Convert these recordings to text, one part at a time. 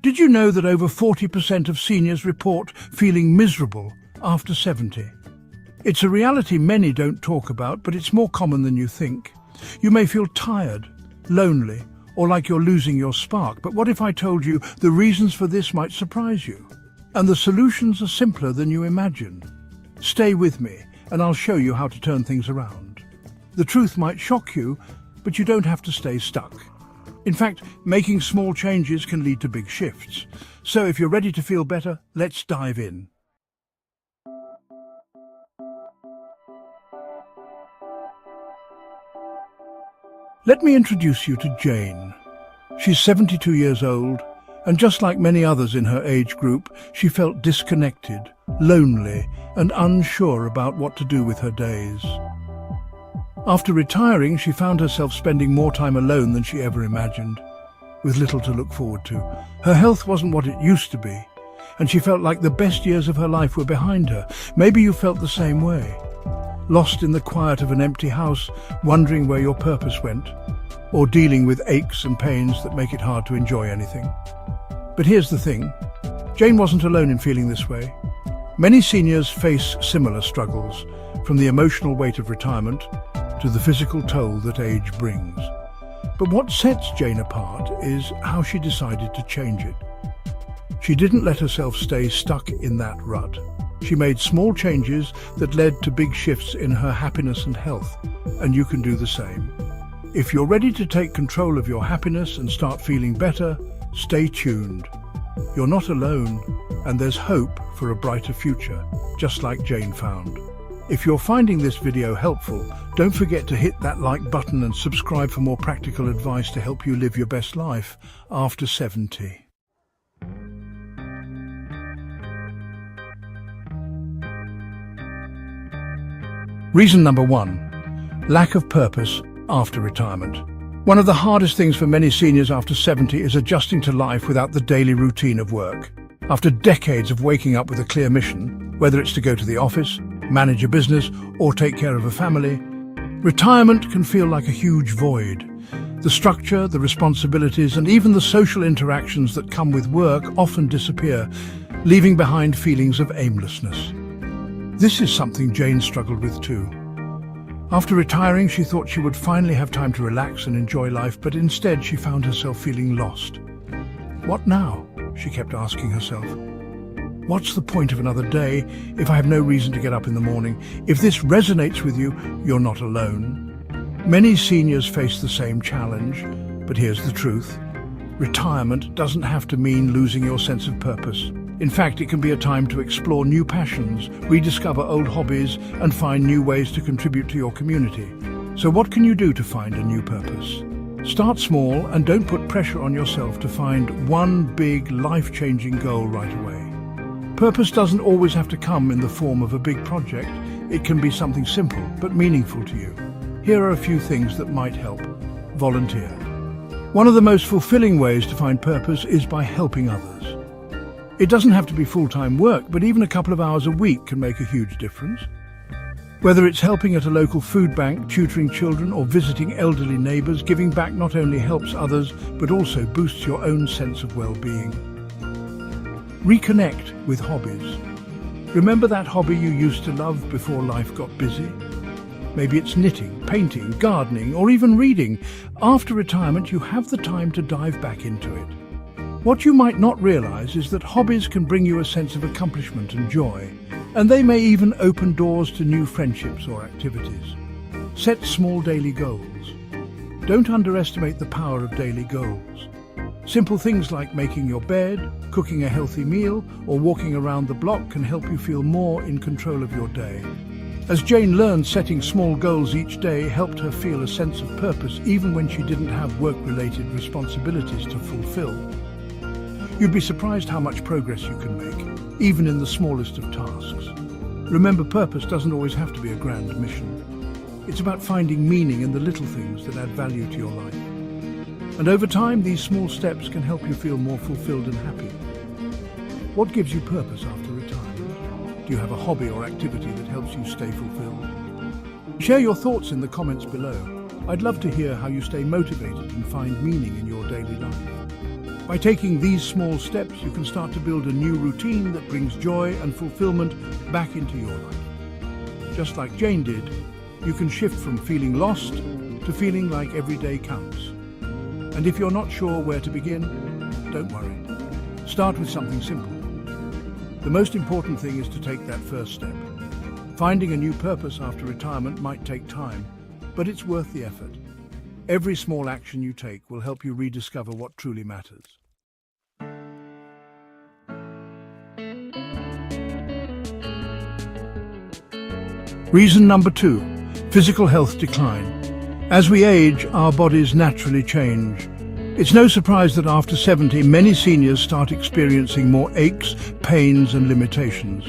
Did you know that over 40% of seniors report feeling miserable after 70? It's a reality many don't talk about, but it's more common than you think. You may feel tired, lonely, or like you're losing your spark, but what if I told you the reasons for this might surprise you? And the solutions are simpler than you imagine. Stay with me, and I'll show you how to turn things around. The truth might shock you, but you don't have to stay stuck. In fact, making small changes can lead to big shifts. So if you're ready to feel better, let's dive in. Let me introduce you to Jane. She's 72 years old, and just like many others in her age group, she felt disconnected, lonely, and unsure about what to do with her days. After retiring, she found herself spending more time alone than she ever imagined, with little to look forward to. Her health wasn't what it used to be, and she felt like the best years of her life were behind her. Maybe you felt the same way. Lost in the quiet of an empty house, wondering where your purpose went, or dealing with aches and pains that make it hard to enjoy anything. But here's the thing, Jane wasn't alone in feeling this way. Many seniors face similar struggles, from the emotional weight of retirement to the physical toll that age brings. But what sets Jane apart is how she decided to change it. She didn't let herself stay stuck in that rut. She made small changes that led to big shifts in her happiness and health, and you can do the same. If you're ready to take control of your happiness and start feeling better, stay tuned. You're not alone, and there's hope for a brighter future, just like Jane found. If you're finding this video helpful, don't forget to hit that like button and subscribe for more practical advice to help you live your best life after 70. Reason number 1, lack of purpose after retirement. One of the hardest things for many seniors after 70 is adjusting to life without the daily routine of work. After decades of waking up with a clear mission, whether it's to go to the office, manage a business, or take care of a family, retirement can feel like a huge void. The structure, the responsibilities, and even the social interactions that come with work often disappear, leaving behind feelings of aimlessness. This is something Jane struggled with too. After retiring, she thought she would finally have time to relax and enjoy life, but instead she found herself feeling lost. What now? She kept asking herself. What's the point of another day if I have no reason to get up in the morning? If this resonates with you, you're not alone. Many seniors face the same challenge, but here's the truth. Retirement doesn't have to mean losing your sense of purpose. In fact, it can be a time to explore new passions, rediscover old hobbies, and find new ways to contribute to your community. So what can you do to find a new purpose? Start small and don't put pressure on yourself to find one big, life-changing goal right away. Purpose doesn't always have to come in the form of a big project. It can be something simple but meaningful to you. Here are a few things that might help. Volunteer. One of the most fulfilling ways to find purpose is by helping others. It doesn't have to be full-time work, but even a couple of hours a week can make a huge difference. Whether it's helping at a local food bank, tutoring children, or visiting elderly neighbours, giving back not only helps others, but also boosts your own sense of well-being. Reconnect with hobbies. Remember that hobby you used to love before life got busy? Maybe it's knitting, painting, gardening, or even reading. After retirement, you have the time to dive back into it. What you might not realise is that hobbies can bring you a sense of accomplishment and joy, and they may even open doors to new friendships or activities. Set small daily goals. Don't underestimate the power of daily goals. Simple things like making your bed, cooking a healthy meal, or walking around the block can help you feel more in control of your day. As Jane learned, setting small goals each day helped her feel a sense of purpose even when she didn't have work-related responsibilities to fulfill. You'd be surprised how much progress you can make, even in the smallest of tasks. Remember, purpose doesn't always have to be a grand mission. It's about finding meaning in the little things that add value to your life. And over time, these small steps can help you feel more fulfilled and happy. What gives you purpose after retirement? Do you have a hobby or activity that helps you stay fulfilled? Share your thoughts in the comments below. I'd love to hear how you stay motivated and find meaning in your daily life. By taking these small steps, you can start to build a new routine that brings joy and fulfillment back into your life. Just like Jane did, you can shift from feeling lost to feeling like every day counts. And if you're not sure where to begin, don't worry. Start with something simple. The most important thing is to take that first step. Finding a new purpose after retirement might take time, but it's worth the effort. Every small action you take will help you rediscover what truly matters. Reason number 2, physical health decline. As we age, our bodies naturally change. It's no surprise that after 70, many seniors start experiencing more aches, pains and limitations.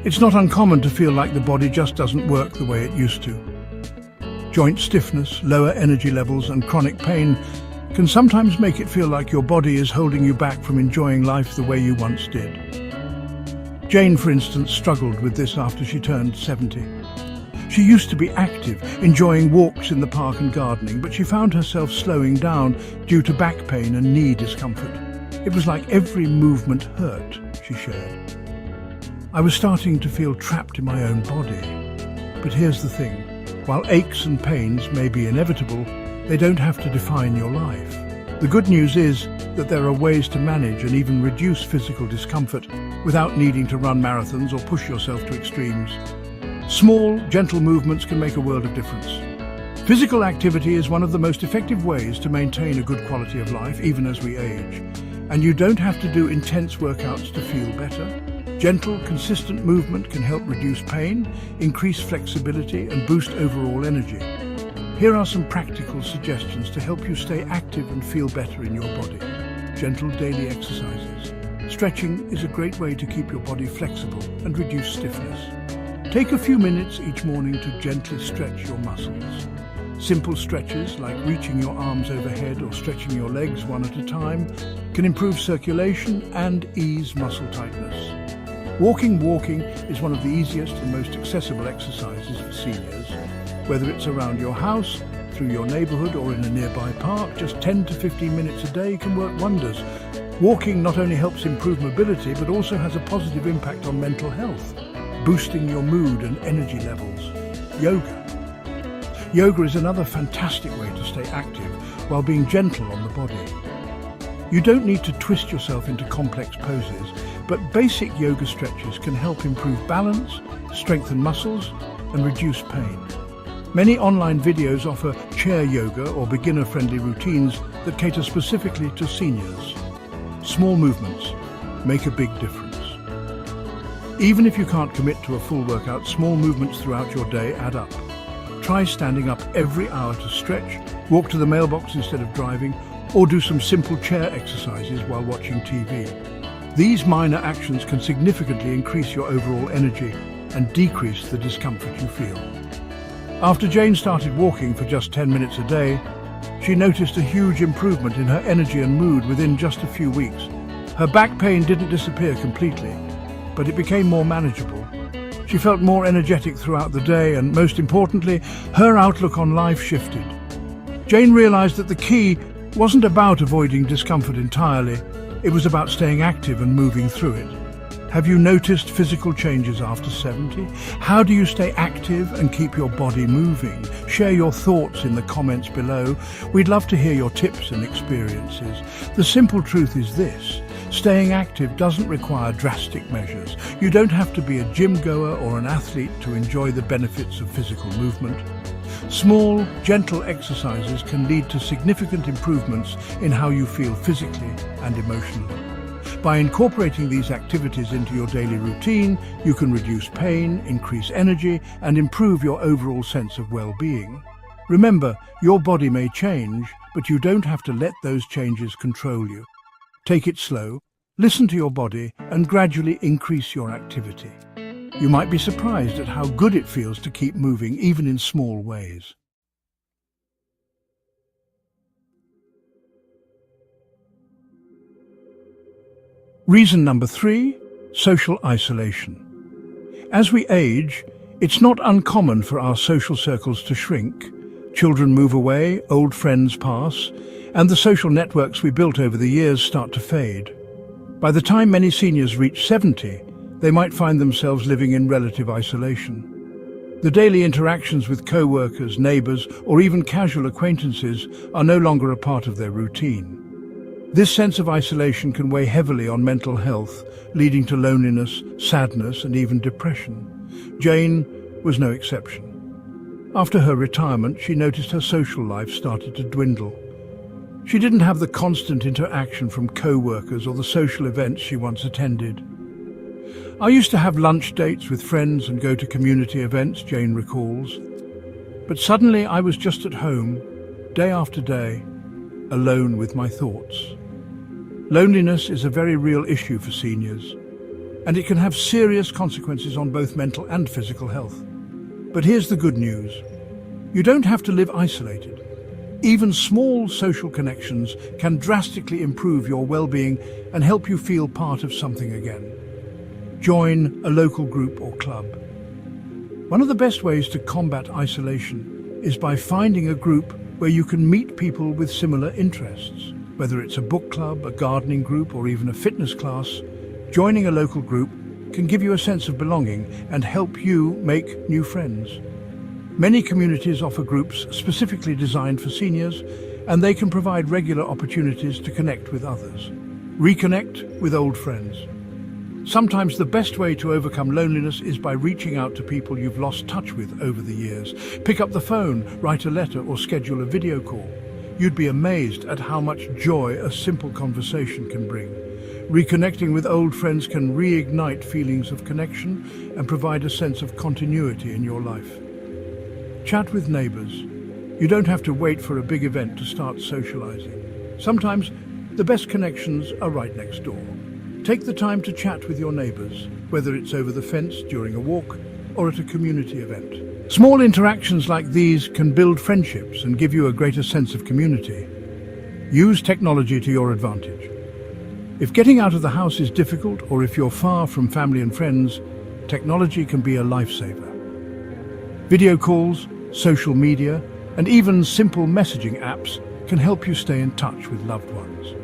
It's not uncommon to feel like the body just doesn't work the way it used to. Joint stiffness, lower energy levels and chronic pain can sometimes make it feel like your body is holding you back from enjoying life the way you once did. Jane, for instance, struggled with this after she turned 70. She used to be active, enjoying walks in the park and gardening, but she found herself slowing down due to back pain and knee discomfort. It was like every movement hurt, she shared. I was starting to feel trapped in my own body. But here's the thing. While aches and pains may be inevitable, they don't have to define your life. The good news is that there are ways to manage and even reduce physical discomfort without needing to run marathons or push yourself to extremes. Small, gentle movements can make a world of difference. Physical activity is one of the most effective ways to maintain a good quality of life, even as we age. And you don't have to do intense workouts to feel better. Gentle, consistent movement can help reduce pain, increase flexibility, and boost overall energy. Here are some practical suggestions to help you stay active and feel better in your body. Gentle daily exercises. Stretching is a great way to keep your body flexible and reduce stiffness. Take a few minutes each morning to gently stretch your muscles. Simple stretches like reaching your arms overhead or stretching your legs one at a time can improve circulation and ease muscle tightness. Walking is one of the easiest and most accessible exercises for seniors. Whether it's around your house, through your neighborhood or in a nearby park, just 10 to 15 minutes a day can work wonders. Walking not only helps improve mobility, but also has a positive impact on mental health, boosting your mood and energy levels. Yoga is another fantastic way to stay active while being gentle on the body. You don't need to twist yourself into complex poses, but basic yoga stretches can help improve balance, strengthen muscles, and reduce pain. Many online videos offer chair yoga or beginner-friendly routines that cater specifically to seniors. Small movements make a big difference. Even if you can't commit to a full workout, small movements throughout your day add up. Try standing up every hour to stretch, walk to the mailbox instead of driving, or do some simple chair exercises while watching TV. These minor actions can significantly increase your overall energy and decrease the discomfort you feel. After Jane started walking for just 10 minutes a day, she noticed a huge improvement in her energy and mood within just a few weeks. Her back pain didn't disappear completely, but it became more manageable. She felt more energetic throughout the day, and most importantly, her outlook on life shifted. Jane realized that the key wasn't about avoiding discomfort entirely, it was about staying active and moving through it. Have you noticed physical changes after 70? How do you stay active and keep your body moving? Share your thoughts in the comments below. We'd love to hear your tips and experiences. The simple truth is this: staying active doesn't require drastic measures. You don't have to be a gym goer or an athlete to enjoy the benefits of physical movement. Small, gentle exercises can lead to significant improvements in how you feel physically and emotionally. By incorporating these activities into your daily routine, you can reduce pain, increase energy, and improve your overall sense of well-being. Remember, your body may change, but you don't have to let those changes control you. Take it slow, listen to your body, and gradually increase your activity. You might be surprised at how good it feels to keep moving, even in small ways. Reason number 3, social isolation. As we age, it's not uncommon for our social circles to shrink. Children move away, old friends pass, and the social networks we built over the years start to fade. By the time many seniors reach 70, they might find themselves living in relative isolation. The daily interactions with co-workers, neighbours, or even casual acquaintances are no longer a part of their routine. This sense of isolation can weigh heavily on mental health, leading to loneliness, sadness, and even depression. Jane was no exception. After her retirement, she noticed her social life started to dwindle. She didn't have the constant interaction from co-workers or the social events she once attended. "I used to have lunch dates with friends and go to community events," Jane recalls. "But suddenly I was just at home, day after day, alone with my thoughts." Loneliness is a very real issue for seniors, and it can have serious consequences on both mental and physical health. But here's the good news. You don't have to live isolated. Even small social connections can drastically improve your well-being and help you feel part of something again. Join a local group or club. One of the best ways to combat isolation is by finding a group where you can meet people with similar interests. Whether it's a book club, a gardening group, or even a fitness class, joining a local group can give you a sense of belonging and help you make new friends. Many communities offer groups specifically designed for seniors, and they can provide regular opportunities to connect with others. Reconnect with old friends. Sometimes the best way to overcome loneliness is by reaching out to people you've lost touch with over the years. Pick up the phone, write a letter, or schedule a video call. You'd be amazed at how much joy a simple conversation can bring. Reconnecting with old friends can reignite feelings of connection and provide a sense of continuity in your life. Chat with neighbours. You don't have to wait for a big event to start socialising. Sometimes the best connections are right next door. Take the time to chat with your neighbours, whether it's over the fence during a walk or at a community event. Small interactions like these can build friendships and give you a greater sense of community. Use technology to your advantage. If getting out of the house is difficult, or if you're far from family and friends, technology can be a lifesaver. Video calls, social media, and even simple messaging apps can help you stay in touch with loved ones.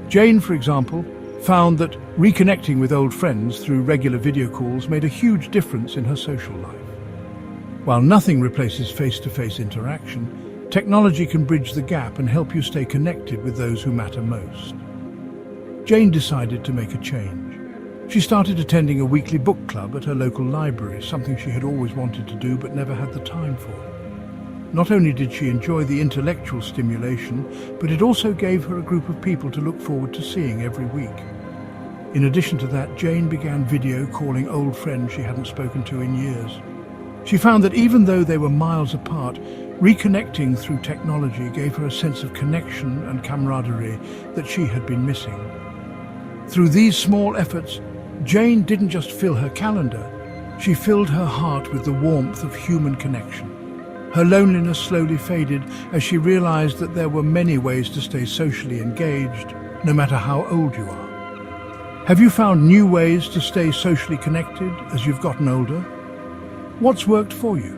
Jane, for example, found that reconnecting with old friends through regular video calls made a huge difference in her social life. While nothing replaces face-to-face interaction, technology can bridge the gap and help you stay connected with those who matter most. Jane decided to make a change. She started attending a weekly book club at her local library, something she had always wanted to do but never had the time for. Not only did she enjoy the intellectual stimulation, but it also gave her a group of people to look forward to seeing every week. In addition to that, Jane began video calling old friends she hadn't spoken to in years. She found that even though they were miles apart, reconnecting through technology gave her a sense of connection and camaraderie that she had been missing. Through these small efforts, Jane didn't just fill her calendar, she filled her heart with the warmth of human connection. Her loneliness slowly faded as she realized that there were many ways to stay socially engaged, no matter how old you are. Have you found new ways to stay socially connected as you've gotten older? What's worked for you?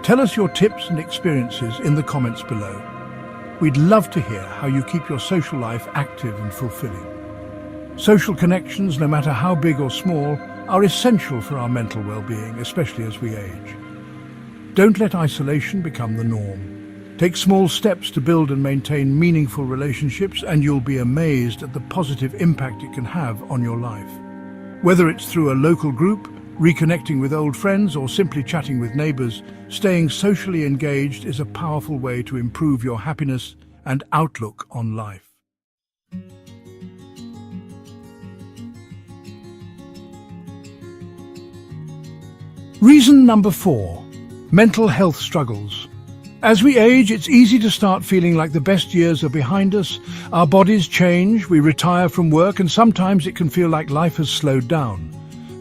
Tell us your tips and experiences in the comments below. We'd love to hear how you keep your social life active and fulfilling. Social connections, no matter how big or small, are essential for our mental well-being, especially as we age. Don't let isolation become the norm. Take small steps to build and maintain meaningful relationships, and you'll be amazed at the positive impact it can have on your life. Whether it's through a local group, reconnecting with old friends, or simply chatting with neighbours, staying socially engaged is a powerful way to improve your happiness and outlook on life. Reason number 4. Mental health struggles. As we age, it's easy to start feeling like the best years are behind us. Our bodies change, we retire from work, and sometimes it can feel like life has slowed down.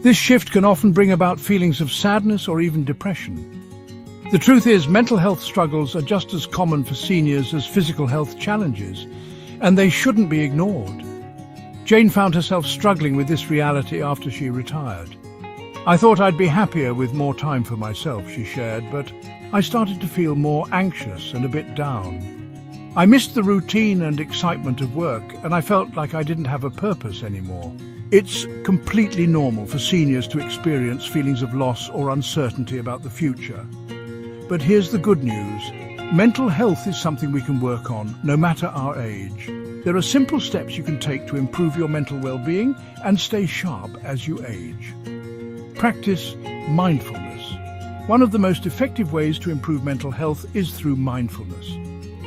This shift can often bring about feelings of sadness or even depression. The truth is, mental health struggles are just as common for seniors as physical health challenges, and they shouldn't be ignored. Jane found herself struggling with this reality after she retired. "I thought I'd be happier with more time for myself," she shared, "but I started to feel more anxious and a bit down. I missed the routine and excitement of work, and I felt like I didn't have a purpose anymore. It's completely normal for seniors to experience feelings of loss or uncertainty about the future. But here's the good news. Mental health is something we can work on, no matter our age. There are simple steps you can take to improve your mental well-being and stay sharp as you age. Practice mindfulness. One of the most effective ways to improve mental health is through mindfulness.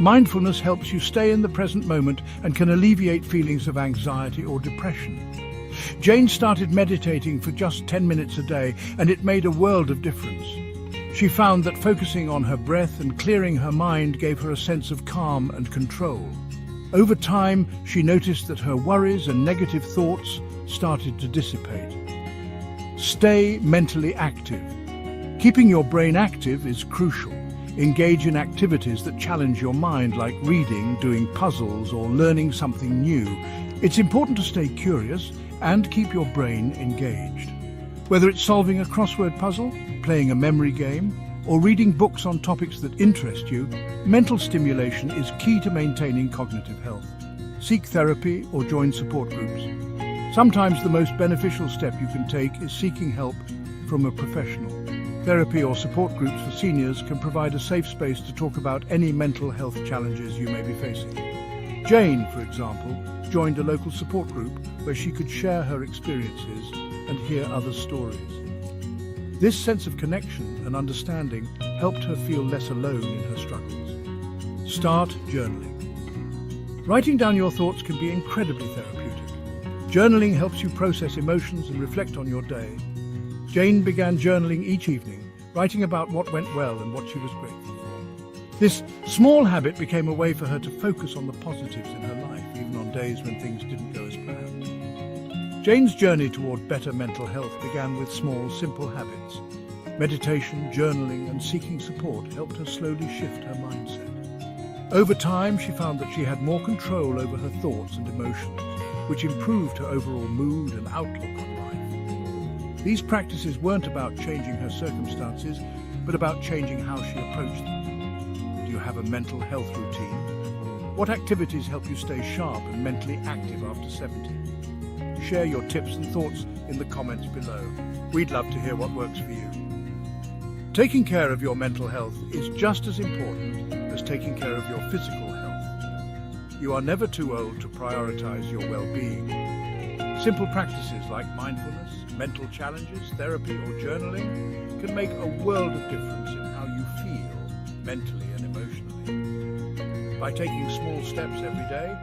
Mindfulness helps you stay in the present moment and can alleviate feelings of anxiety or depression. Jane started meditating for just 10 minutes a day, and it made a world of difference. She found that focusing on her breath and clearing her mind gave her a sense of calm and control. Over time, she noticed that her worries and negative thoughts started to dissipate. Stay mentally active. Keeping your brain active is crucial. Engage in activities that challenge your mind, like reading, doing puzzles, or learning something new. It's important to stay curious and keep your brain engaged. Whether it's solving a crossword puzzle, playing a memory game, or reading books on topics that interest you, mental stimulation is key to maintaining cognitive health. Seek therapy or join support groups. Sometimes the most beneficial step you can take is seeking help from a professional. Therapy or support groups for seniors can provide a safe space to talk about any mental health challenges you may be facing. Jane, for example, joined a local support group where she could share her experiences and hear others' stories. This sense of connection and understanding helped her feel less alone in her struggles. Start journaling. Writing down your thoughts can be incredibly therapeutic. Journaling helps you process emotions and reflect on your day. Jane began journaling each evening, writing about what went well and what she was grateful for. This small habit became a way for her to focus on the positives in her life, even on days when things didn't go as planned. Jane's journey toward better mental health began with small, simple habits. Meditation, journaling, and seeking support helped her slowly shift her mindset. Over time, she found that she had more control over her thoughts and emotions, which improved her overall mood and outlook on life. These practices weren't about changing her circumstances, but about changing how she approached them. Do you have a mental health routine? What activities help you stay sharp and mentally active after 70? Share your tips and thoughts in the comments below. We'd love to hear what works for you. Taking care of your mental health is just as important as taking care of your physical health. You are never too old to prioritize your well-being. Simple practices like mindfulness, mental challenges, therapy, or journaling can make a world of difference in how you feel mentally and emotionally. By taking small steps every day,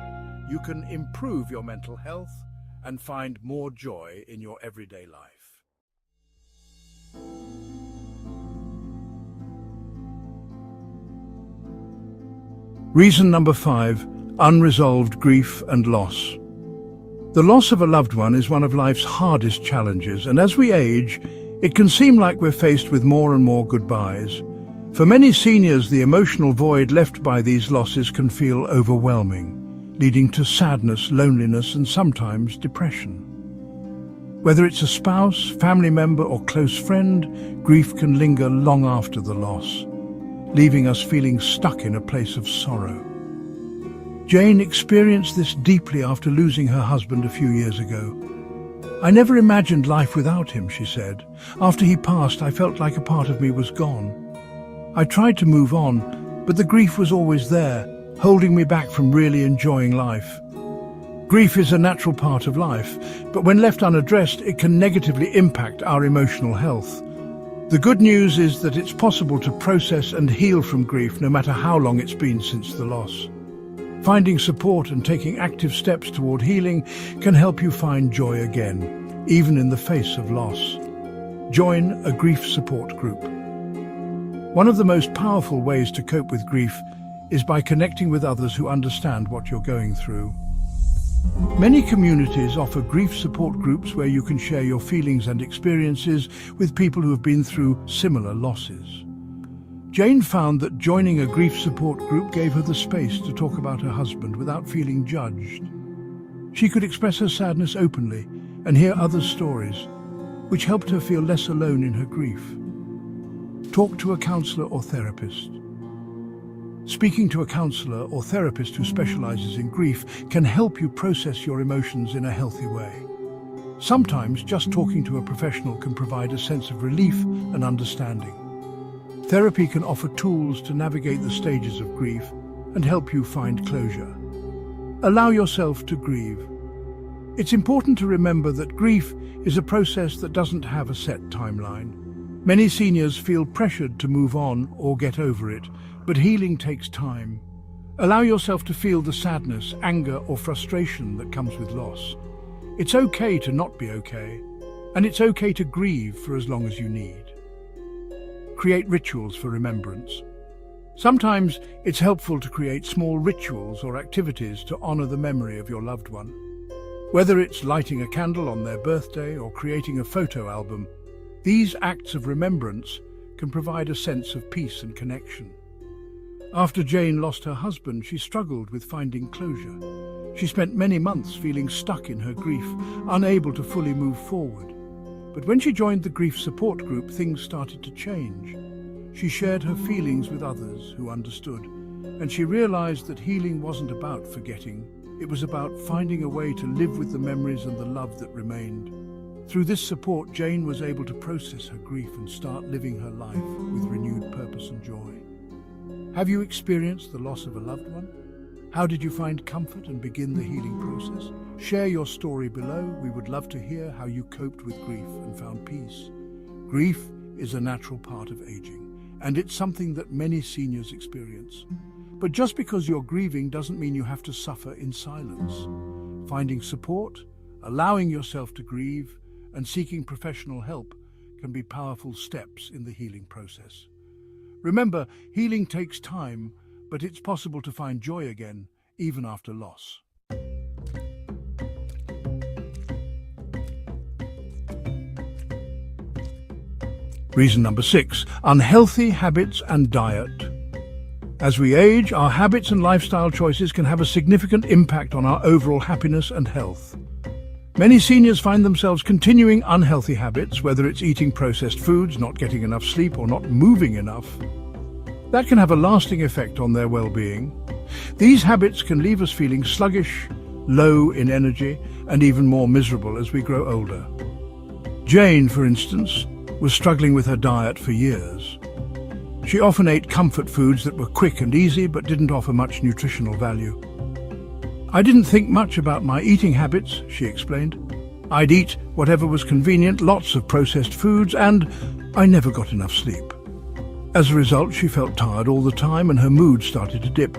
you can improve your mental health and find more joy in your everyday life. Reason number 5, unresolved grief and loss. The loss of a loved one is one of life's hardest challenges, and as we age, it can seem like we're faced with more and more goodbyes. For many seniors, the emotional void left by these losses can feel overwhelming, leading to sadness, loneliness, and sometimes depression. Whether it's a spouse, family member, or close friend, grief can linger long after the loss, leaving us feeling stuck in a place of sorrow. Jane experienced this deeply after losing her husband a few years ago. "I never imagined life without him," she said. "After he passed, I felt like a part of me was gone. I tried to move on, but the grief was always there, holding me back from really enjoying life." Grief is a natural part of life, but when left unaddressed, it can negatively impact our emotional health. The good news is that it's possible to process and heal from grief no matter how long it's been since the loss. Finding support and taking active steps toward healing can help you find joy again, even in the face of loss. Join a grief support group. One of the most powerful ways to cope with grief is by connecting with others who understand what you're going through. Many communities offer grief support groups where you can share your feelings and experiences with people who have been through similar losses. Jane found that joining a grief support group gave her the space to talk about her husband without feeling judged. She could express her sadness openly and hear others' stories, which helped her feel less alone in her grief. Talk to a counselor or therapist. Speaking to a counselor or therapist who specializes in grief can help you process your emotions in a healthy way. Sometimes just talking to a professional can provide a sense of relief and understanding. Therapy can offer tools to navigate the stages of grief and help you find closure. Allow yourself to grieve. It's important to remember that grief is a process that doesn't have a set timeline. Many seniors feel pressured to move on or get over it, but healing takes time. Allow yourself to feel the sadness, anger, or frustration that comes with loss. It's okay to not be okay, and it's okay to grieve for as long as you need. Create rituals for remembrance. Sometimes it's helpful to create small rituals or activities to honor the memory of your loved one. Whether it's lighting a candle on their birthday or creating a photo album, these acts of remembrance can provide a sense of peace and connection. After Jane lost her husband, she struggled with finding closure. She spent many months feeling stuck in her grief, unable to fully move forward. But when she joined the grief support group, things started to change. She shared her feelings with others who understood, and she realized that healing wasn't about forgetting. It was about finding a way to live with the memories and the love that remained. Through this support, Jane was able to process her grief and start living her life with renewed purpose and joy. Have you experienced the loss of a loved one? How did you find comfort and begin the healing process? Share your story below. We would love to hear how you coped with grief and found peace. Grief is a natural part of aging, and it's something that many seniors experience. But just because you're grieving doesn't mean you have to suffer in silence. Finding support, allowing yourself to grieve, and seeking professional help can be powerful steps in the healing process. Remember, healing takes time, but it's possible to find joy again, even after loss. Reason number 6, unhealthy habits and diet. As we age, our habits and lifestyle choices can have a significant impact on our overall happiness and health. Many seniors find themselves continuing unhealthy habits, whether it's eating processed foods, not getting enough sleep, or not moving enough. That can have a lasting effect on their well-being. These habits can leave us feeling sluggish, low in energy, and even more miserable as we grow older. Jane, for instance, was struggling with her diet for years. She often ate comfort foods that were quick and easy but didn't offer much nutritional value. "I didn't think much about my eating habits," she explained. "I'd eat whatever was convenient, lots of processed foods, and I never got enough sleep." As a result, she felt tired all the time and her mood started to dip.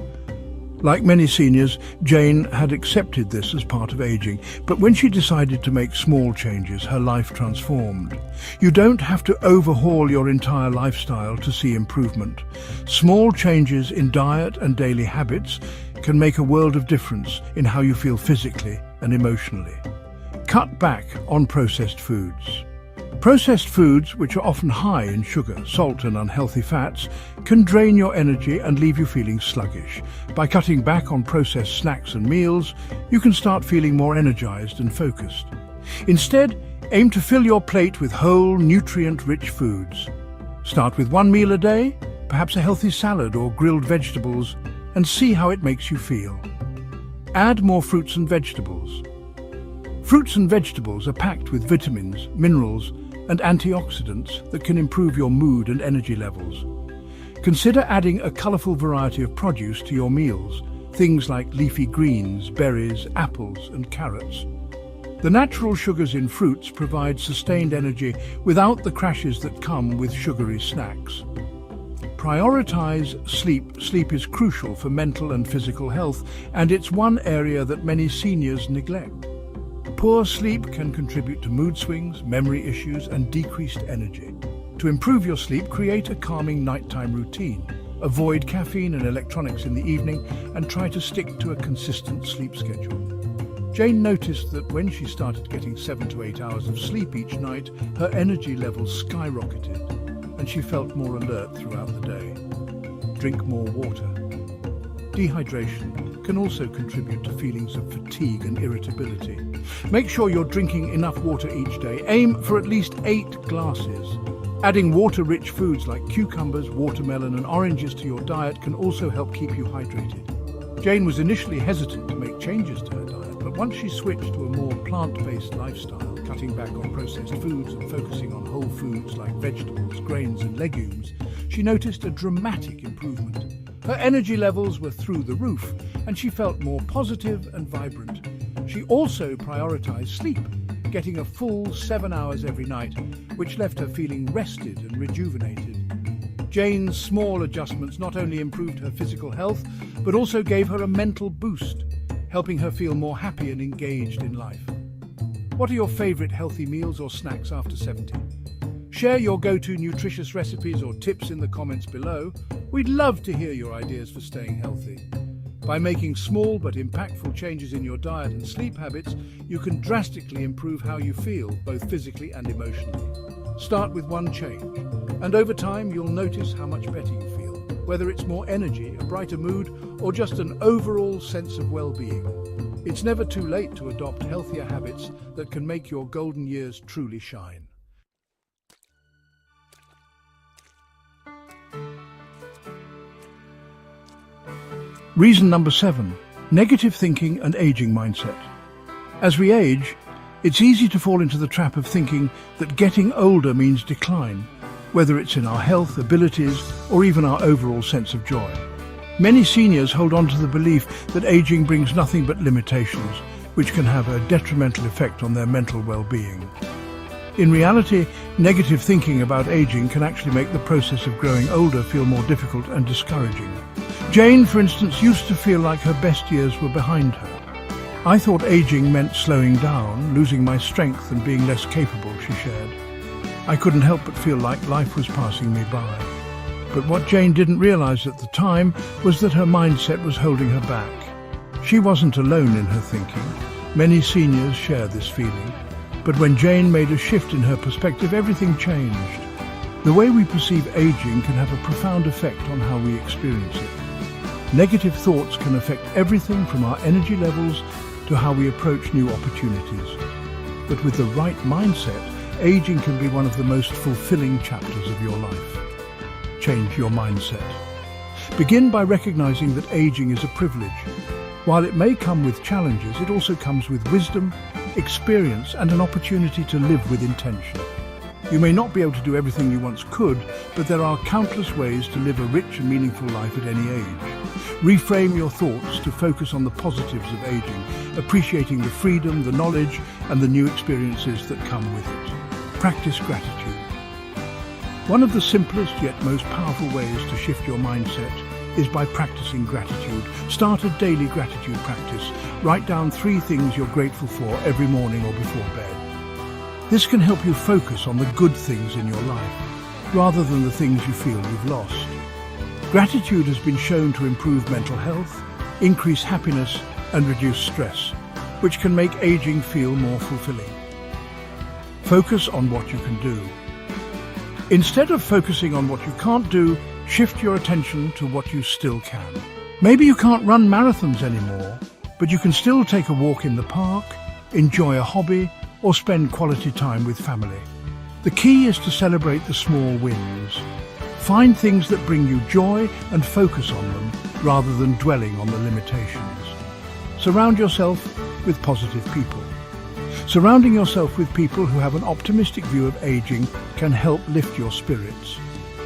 Like many seniors, Jane had accepted this as part of aging, but when she decided to make small changes, her life transformed. You don't have to overhaul your entire lifestyle to see improvement. Small changes in diet and daily habits can make a world of difference in how you feel physically and emotionally. Cut back on processed foods. Processed foods, which are often high in sugar, salt and unhealthy fats, can drain your energy and leave you feeling sluggish. By cutting back on processed snacks and meals, you can start feeling more energized and focused. Instead, aim to fill your plate with whole, nutrient-rich foods. Start with one meal a day, perhaps a healthy salad or grilled vegetables, and see how it makes you feel. Add more fruits and vegetables. Fruits and vegetables are packed with vitamins, minerals, and antioxidants that can improve your mood and energy levels. Consider adding a colorful variety of produce to your meals, things like leafy greens, berries, apples, and carrots. The natural sugars in fruits provide sustained energy without the crashes that come with sugary snacks. Prioritize sleep. Sleep is crucial for mental and physical health, and it's one area that many seniors neglect. Poor sleep can contribute to mood swings, memory issues, and decreased energy. To improve your sleep, create a calming nighttime routine. Avoid caffeine and electronics in the evening, and try to stick to a consistent sleep schedule. Jane noticed that when she started getting 7 to 8 hours of sleep each night, her energy levels skyrocketed, and she felt more alert throughout the day. Drink more water. Dehydration can also contribute to feelings of fatigue and irritability. Make sure you're drinking enough water each day. Aim for at least 8 glasses. Adding water-rich foods like cucumbers, watermelon and oranges to your diet can also help keep you hydrated. Jane was initially hesitant to make changes to her diet, but once she switched to a more plant-based lifestyle, cutting back on processed foods and focusing on whole foods like vegetables, grains and legumes, she noticed a dramatic improvement. Her energy levels were through the roof, and she felt more positive and vibrant. She also prioritized sleep, getting a full 7 hours every night, which left her feeling rested and rejuvenated. Jane's small adjustments not only improved her physical health, but also gave her a mental boost, helping her feel more happy and engaged in life. What are your favorite healthy meals or snacks after 70? Share your go-to nutritious recipes or tips in the comments below. We'd love to hear your ideas for staying healthy. By making small but impactful changes in your diet and sleep habits, you can drastically improve how you feel, both physically and emotionally. Start with one change, and over time you'll notice how much better you feel, whether it's more energy, a brighter mood, or just an overall sense of well-being. It's never too late to adopt healthier habits that can make your golden years truly shine. Reason number 7, negative thinking and aging mindset. As we age, it's easy to fall into the trap of thinking that getting older means decline, whether it's in our health, abilities, or even our overall sense of joy. Many seniors hold on to the belief that aging brings nothing but limitations, which can have a detrimental effect on their mental well-being. In reality, negative thinking about aging can actually make the process of growing older feel more difficult and discouraging. Jane, for instance, used to feel like her best years were behind her. I thought aging meant slowing down, losing my strength and being less capable, she shared. I couldn't help but feel like life was passing me by. But what Jane didn't realize at the time was that her mindset was holding her back. She wasn't alone in her thinking. Many seniors share this feeling. But when Jane made a shift in her perspective, everything changed. The way we perceive aging can have a profound effect on how we experience it. Negative thoughts can affect everything from our energy levels to how we approach new opportunities. But with the right mindset, aging can be one of the most fulfilling chapters of your life. Change your mindset. Begin by recognizing that aging is a privilege. While it may come with challenges, it also comes with wisdom, experience, and an opportunity to live with intention. You may not be able to do everything you once could, but there are countless ways to live a rich and meaningful life at any age. Reframe your thoughts to focus on the positives of aging, appreciating the freedom, the knowledge, and the new experiences that come with it. Practice gratitude. One of the simplest yet most powerful ways to shift your mindset is by practicing gratitude. Start a daily gratitude practice. Write down 3 things you're grateful for every morning or before bed. This can help you focus on the good things in your life, rather than the things you feel you've lost. Gratitude has been shown to improve mental health, increase happiness, and reduce stress, which can make aging feel more fulfilling. Focus on what you can do. Instead of focusing on what you can't do, shift your attention to what you still can. Maybe you can't run marathons anymore, but you can still take a walk in the park, enjoy a hobby, or spend quality time with family. The key is to celebrate the small wins. Find things that bring you joy and focus on them, rather than dwelling on the limitations. Surround yourself with positive people. Surrounding yourself with people who have an optimistic view of aging can help lift your spirits.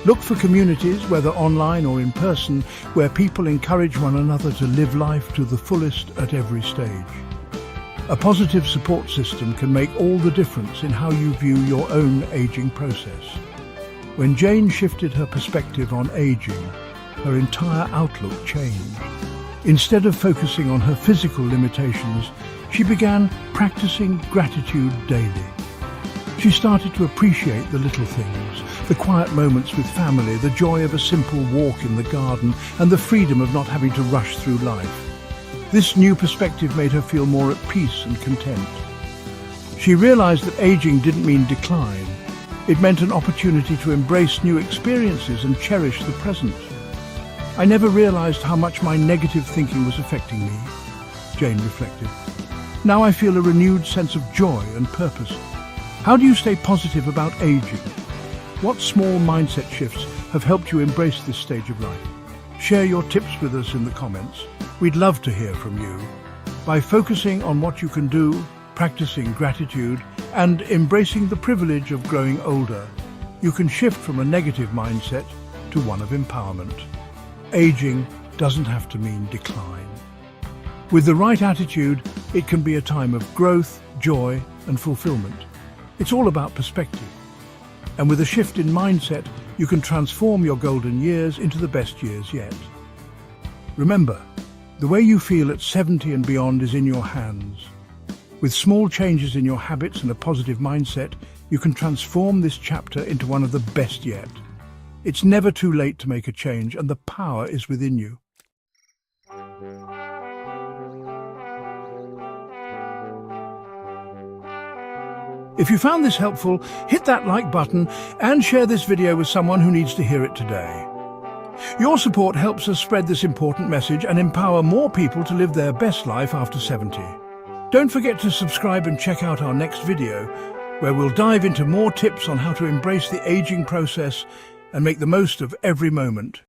Look for communities, whether online or in person, where people encourage one another to live life to the fullest at every stage. A positive support system can make all the difference in how you view your own aging process. When Jane shifted her perspective on aging, her entire outlook changed. Instead of focusing on her physical limitations, she began practicing gratitude daily. She started to appreciate the little things, the quiet moments with family, the joy of a simple walk in the garden, and the freedom of not having to rush through life. This new perspective made her feel more at peace and content. She realized that aging didn't mean decline. It meant an opportunity to embrace new experiences and cherish the present. I never realized how much my negative thinking was affecting me, Jane reflected. Now I feel a renewed sense of joy and purpose. How do you stay positive about aging? What small mindset shifts have helped you embrace this stage of life? Share your tips with us in the comments. We'd love to hear from you. By focusing on what you can do, practicing gratitude, and embracing the privilege of growing older, you can shift from a negative mindset to one of empowerment. Aging doesn't have to mean decline. With the right attitude, it can be a time of growth, joy, and fulfillment. It's all about perspective. And with a shift in mindset, you can transform your golden years into the best years yet. Remember, the way you feel at 70 and beyond is in your hands. With small changes in your habits and a positive mindset, you can transform this chapter into one of the best yet. It's never too late to make a change, and the power is within you. If you found this helpful, hit that like button and share this video with someone who needs to hear it today. Your support helps us spread this important message and empower more people to live their best life after 70. Don't forget to subscribe and check out our next video, where we'll dive into more tips on how to embrace the aging process and make the most of every moment.